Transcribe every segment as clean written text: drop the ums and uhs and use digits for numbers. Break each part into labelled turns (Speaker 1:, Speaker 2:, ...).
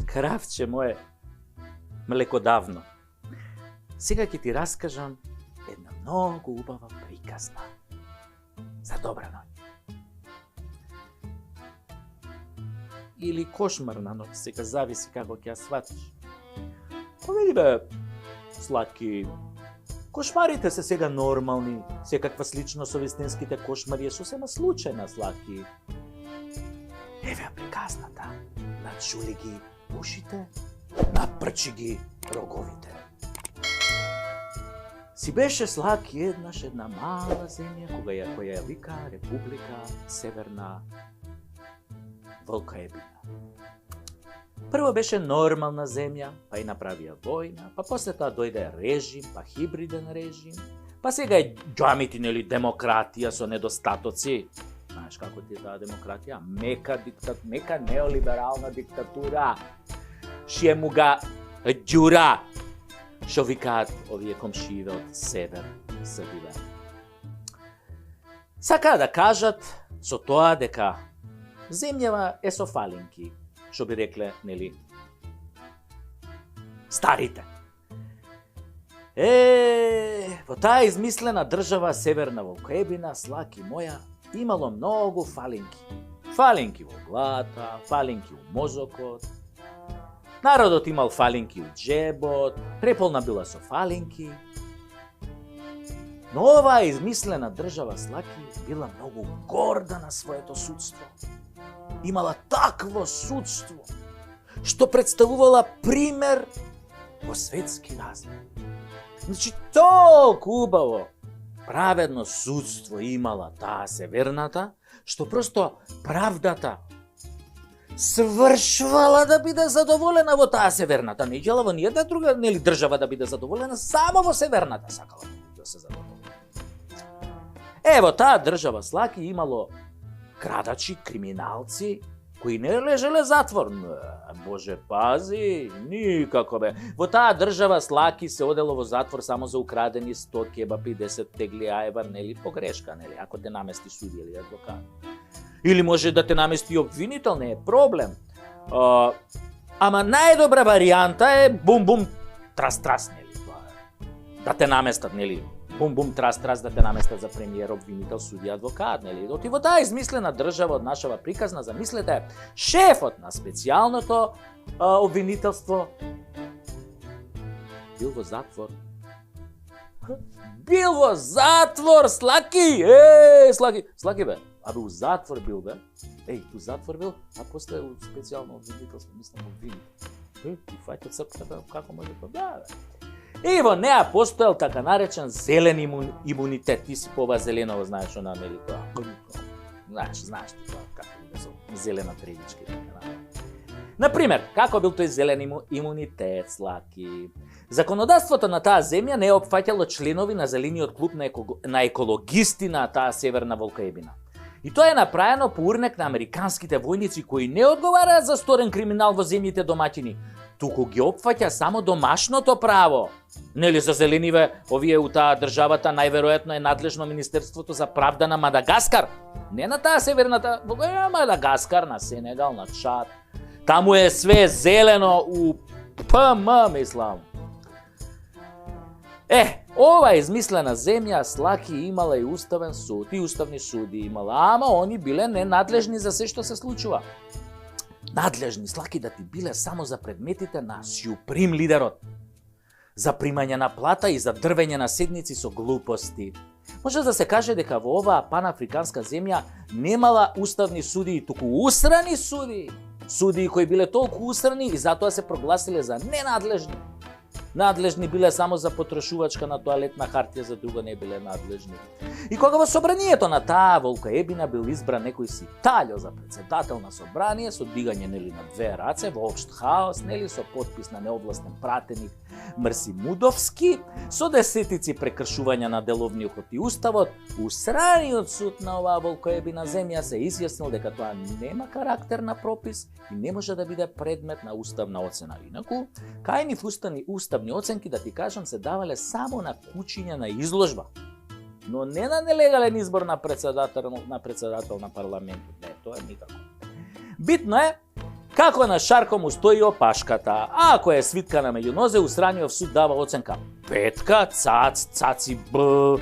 Speaker 1: Кравче мое, млекодавно. Сега ќе ти раскажам една многу убава приказна за добра ноќ. Или кошмарна ноќ, сега зависи како ќе ја сватиш. Види бе, Слаки, кошмарите се сега нормални, секаква сличност со вистинските кошмари е сосема случајна, Слаки. Еве ја приказната, начули ги ушите, напрчи ги роговите. Си беше, Слаки, еднаш една мала земја која ја вика Република Северна Волкоебина. Прво беше нормална земја, па и направија војна, па после тоа дојде режим, па хибриден режим, па сега е џамити, нели, демократија со недостатоци. Знаеш како ти е таа демократија? Мека неолиберална диктатура. Шиемуга ѓура, што викаат овие комшиите од север Србија. Сакаа да кажат со тоа дека земјава е со фалинки, што би рекле, нели, старите. Во таа измислена држава Северна Волкоебина, Слаки моја, имало многу фалинки. Фалинки во глата, фалинки у мозокот. Народот имал фалинки у џебот, преполна била со фалинки. Но оваа измислена држава, Слаки, била многу горда на своето судство. Имала такво судство, што представувала пример во светски размер. Значи, толку убаво, праведно судство имала таа северната, што просто правдата свршвала да биде задоволена во таа северната. Не ќела во ниједна друга, нели, држава да биде задоволена, само во северната сакала да се задоволена. Ево, таа држава, Слаки, имало крадачи, криминалци, кои не лежеле затвор. Боже пази, никако бе. Во таа држава, Слаки, се одело во затвор само за украдени 100 кебапи, 10 тегли аева, нели, погрешка, нели, ако те намести суди или адвокат. Или може да те намести обвинител, не е проблем. Ама најдобра варијанта е бум-бум, трас-трас, нели, да те наместат, нели, бум-бум, трас-трас, да те наместат за премиер, обвинител, судија, адвокат, нели. Оти во таа измислена држава од нашава приказна, замислете, шефот на специјалното обвинителство бил во затвор. Бил во затвор, Слаки! Слаки бе, абе у затвор бил бе. У затвор бил, а после у специјално обвинителство, мислам обвинител. И фаќа црквата, како може тоа? Да, бе. И во неа постоел така наречен зелен имунитет. Ти си по ова зеленово, знаеш, она, нели, тоа. Знаеш ти тоа, како биде со зелена тревичка. Например, како бил тој зелен имунитет, Слаки? Законодавството на таа земја не опфаќало членови на зелениот клуб на екологисти на таа Северна Волкоебина. И тоа е направено по урнек на американските војници кои не одговараат за сторен криминал во земјите домаќини, туку ги опфаќа само домашното право. Нели, за зелениве, овие у таа државата најверојатно е надлежно Министерството за правда на Мадагаскар. Не на таа северната, на Мадагаскар, на Сенегал, на Чад. Таму е све зелено у ПМ, мислам. Ова измислена земја, Слаки, имала и уставен суд, и уставни суди имала, ама они биле ненадлежни за се што се случува. Надлежни, Слаки, да ти биле само за предметите на сјуприм лидерот. За примање на плата и за дрвење на седници со глупости. Може да се каже дека во оваа панафриканска земја немала уставни судии, туку усрани судии. Судии кои биле толку усрани и затоа се прогласиле за ненадлежни. Надлежни биле само за потрошувачка на тоалетна хартија, за друго не биле надлежни. И кога во собранието на таа Волкоебина бил избран некој си Таљо за председател на собрание, со дигање, нели, на две раце, во општ хаос, нели, со подпис на неовластен пратеник Мрси Мудовски, со десетици прекршувања на деловниот и уставот, усраниот суд на оваа Волкоебина земја се изјаснил дека тоа нема карактер на пропис и не може да биде предмет на уставна оцена. Инаку, кај нив уставни оценки, да ти кажам, се давале само на кучиња на изложба, но не на нелегален избор на председател на парламентот. Не, тоа е никако. Битно е како на шарком устои опашката, а ако е свиткана меѓу нозе, Устраниов суд дава оценка 5, цаци Б,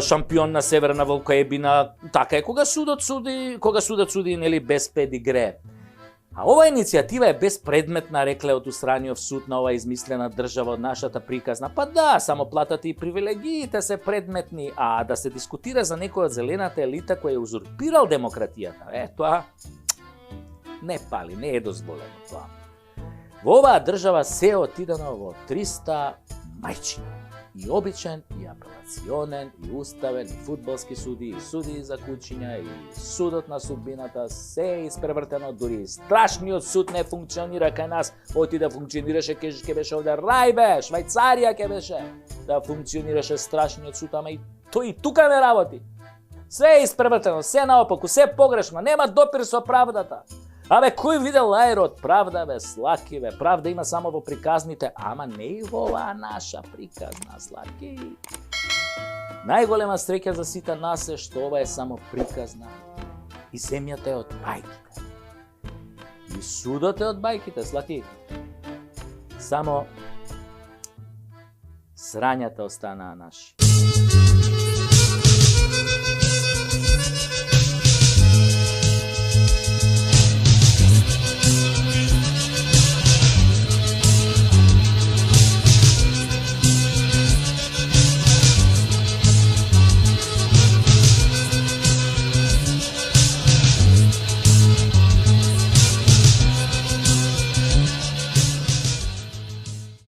Speaker 1: шампион на Северна Волкоебина, така е кога судот суди нели без педигре. А оваа иницијатива е безпредметна, рекле од Устраниов суд на оваа измислена држава од нашата приказна. Па да, само платата и привилегиите се предметни, а да се дискутира за некој од зелената елита кој е узурпирал демократијата, тоа не пали, не е дозволено тоа. Во оваа држава се отидено во 300 мајчина. И обичен, и апелационен, и уставен, и фудбалски суди, и суди за кучиња, и судот на судбината, се е испревртено, дури страшниот суд не функционира кај нас, отиде функционираше, ке беше овде Рајбе, Швајцарија ке беше, да функционираше страшниот суд, ама и тој и тука не работи. Се е испревртено, се наопаку, се погрешно, нема допир со правдата. Абе, кој видел лајер од правда, бе, Слаки, бе, правда има само во приказните, ама не и во оваа наша приказна, Слаки. Најголема среќа за сите нас е што ова е само приказна и земјата е од бајките. И судот е од бајките, Слаки. Само срањата останаа наши.